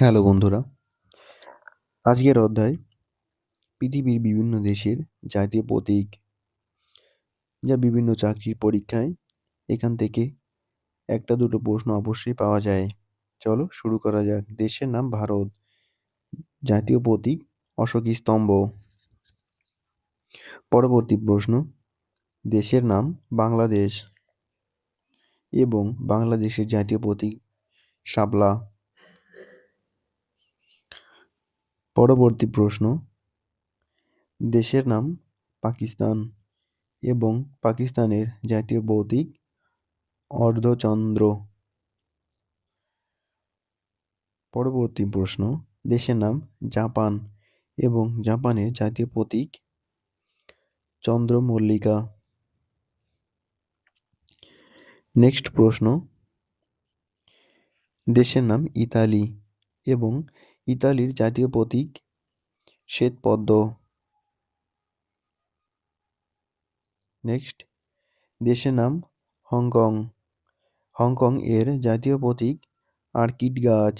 Hello বন্ধুরা, আজকের অধ্যায় পৃথিবীর বিভিন্ন দেশের জাতীয় প্রতীক, যা বিভিন্ন চাকরির পরীক্ষায় এখান থেকে একটা দুটো প্রশ্ন অবশ্যই পাওয়া যায়। চলো শুরু করা যাক। দেশের নাম ভারত, জাতীয় প্রতীক অশোক স্তম্ভ। পরবর্তী প্রশ্ন, দেশের নাম বাংলাদেশ এবং বাংলাদেশের জাতীয় প্রতীক শাপলা। পরবর্তী প্রশ্ন, দেশের নাম পাকিস্তান এবং পাকিস্তানের জাতীয় প্রতীক অর্ধচন্দ্র। পরবর্তী প্রশ্ন, দেশের নাম জাপান এবং জাপানের জাতীয় প্রতীক চন্দ্রমল্লিকা। নেক্সট প্রশ্ন, দেশের নাম ইতালি এবং ইতালির জাতীয় প্রতীক শ্বেতপদ্ম। নেক্সট, দেশের নাম হংকং, হংকং এর জাতীয় প্রতীক অর্কিড গাছ।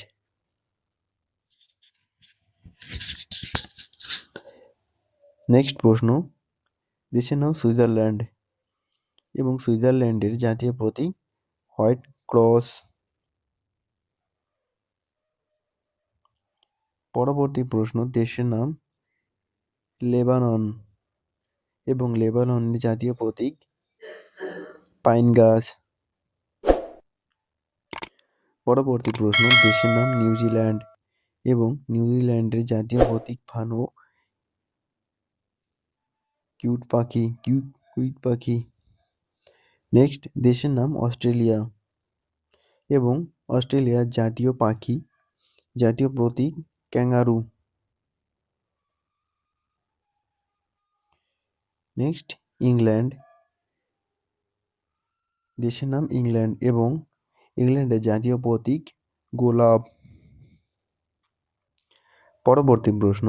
নেক্সট প্রশ্ন, দেশের নাম সুইজারল্যান্ড এবং সুইজারল্যান্ডের জাতীয় প্রতীক হোয়াইট ক্রস। পরবর্তী প্রশ্ন, দেশের নাম লেবানন এবং লেবাননের জাতীয় প্রতীক পাইন গাছ। পরবর্তী প্রশ্ন, দেশের নাম নিউজিল্যান্ড এবং নিউজিল্যান্ডের জাতীয় প্রতীক ফানো কুইট পাখি। নেক্সট, দেশের নাম অস্ট্রেলিয়া এবং অস্ট্রেলিয়ার জাতীয় প্রতীক ক্যাঙ্গারু। নেক্সট, ইংল্যান্ড, দেশের নাম ইংল্যান্ড এবং ইংল্যান্ডের জাতীয় প্রতীক গোলাপ। পরবর্তী প্রশ্ন,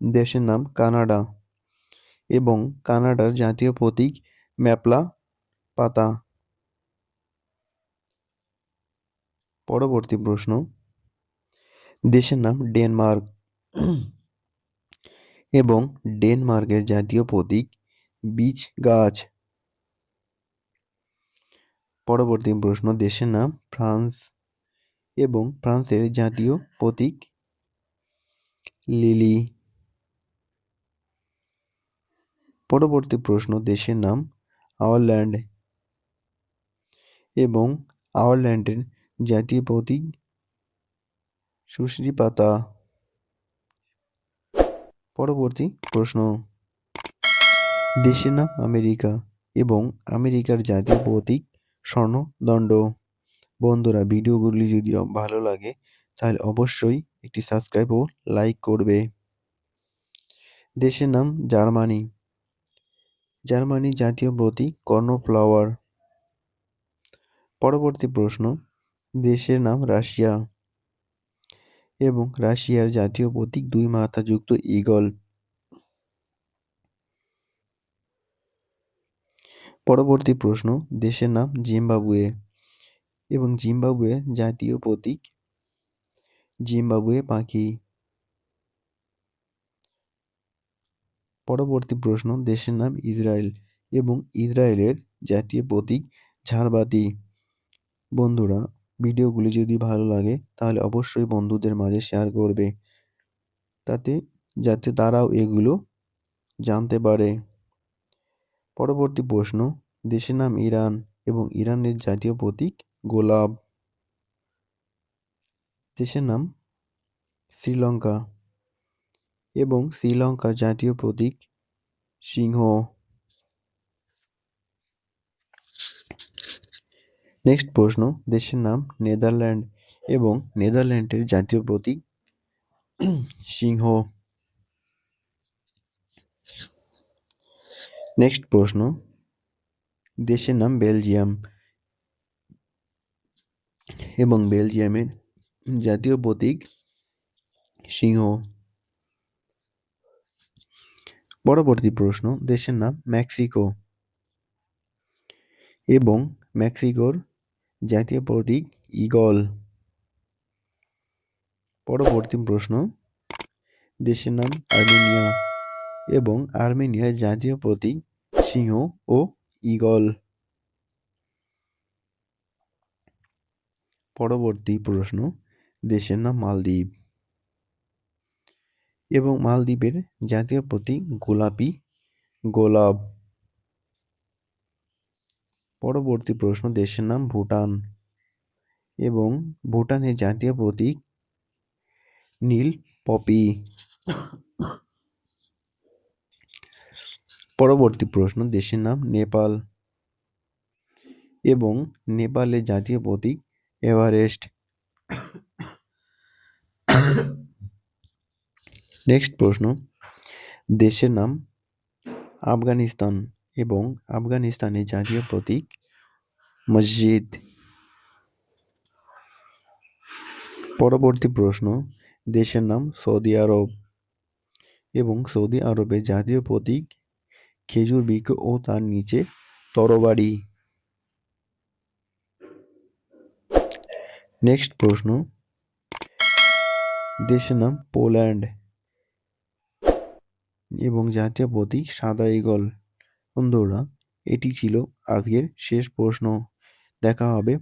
দেশের নাম কানাডা এবং কানাডার জাতীয় প্রতীক ম্যাপলা পাতা। পরবর্তী প্রশ্ন, দেশের নাম ডেনমার্ক এবং ডেনমার্কের জাতীয় প্রতীক বীচ গাছ। পরবর্তী প্রশ্ন, দেশের নাম ফ্রান্স এবং ফ্রান্সের জাতীয় প্রতীক লিলি। পরবর্তী প্রশ্ন, দেশের নাম আয়ারল্যান্ড এবং আয়ারল্যান্ডের জাতীয় প্রতীক সুশ্রী পাতা। পরবর্তী প্রশ্ন, দেশের নাম আমেরিকা এবং আমেরিকার জাতীয় প্রতীক স্বর্ণদণ্ড। বন্ধুরা, ভিডিওগুলি যদি ভালো লাগে তাহলে অবশ্যই একটি সাবস্ক্রাইব ও লাইক করবে। দেশের নাম জার্মানি, জার্মানির জাতীয় প্রতীক কর্নফ্লাওয়ার। পরবর্তী প্রশ্ন, দেশের নাম রাশিয়া এবং রাশিয়ার জাতীয় প্রতীক দুই মাথাযুক্ত ঈগল। পরবর্তী প্রশ্ন, দেশের নাম জিম্বাবুয়ে এবং জিম্বাবুয়ের জাতীয় প্রতীক জিম্বাবুয়ে পাখি। পরবর্তী প্রশ্ন, দেশের নাম ইসরায়েল এবং ইসরায়েলের জাতীয় প্রতীক ঝাড়বাতি। বন্ধুরা, ভিডিওগুলি যদি ভালো লাগে তাহলে অবশ্যই বন্ধুদের মাঝে শেয়ার করবে, যাতে তারাও এগুলো জানতে পারে। পরবর্তী প্রশ্ন, দেশের নাম ইরান এবং ইরানের জাতীয় প্রতীক গোলাপ। দেশের নাম শ্রীলঙ্কা এবং শ্রীলঙ্কার জাতীয় প্রতীক সিংহ। নেক্সট প্রশ্ন, দেশের নাম নেদারল্যান্ড এবং নেদারল্যান্ডের জাতীয় প্রতীক সিংহ। নেক্সট প্রশ্ন, দেশের নাম বেলজিয়াম এবং বেলজিয়ামের জাতীয় প্রতীক সিংহ। পরবর্তী প্রশ্ন, দেশের নাম মেক্সিকো এবং মেক্সিকোর জাতীয় প্রতীক ঈগল। পরবর্তী প্রশ্ন, দেশের নাম আর্মেনিয়া এবং আর্মেনিয়ার জাতীয় প্রতীক সিংহ ও ঈগল। পরবর্তী প্রশ্ন, দেশের নাম মালদ্বীপ এবং মালদ্বীপের জাতীয় প্রতীক গোলাপি গোলাপ। পরবর্তী প্রশ্ন, দেশের নাম ভুটান এবং ভুটানের জাতীয় প্রতীক নীল পপি। পরবর্তী প্রশ্ন, দেশের নাম নেপাল এবং নেপালের জাতীয় প্রতীক এভারেস্ট। নেক্সট প্রশ্ন, দেশের নাম আফগানিস্তান এবং আফগানিস্তানের জাতীয় প্রতীক মসজিদ। পরবর্তী প্রশ্ন, দেশের নাম সৌদি আরব এবং সৌদি আরবের জাতীয় প্রতীক খেজুর বৃক্ষ ও তার নিচে তরবারি। নেক্সট প্রশ্ন, দেশের নাম পোল্যান্ড এবং জাতীয় প্রতীক সাদা ঈগল। বন্ধুরা, এটি ছিল আজকের শেষ প্রশ্ন। দেখা হবে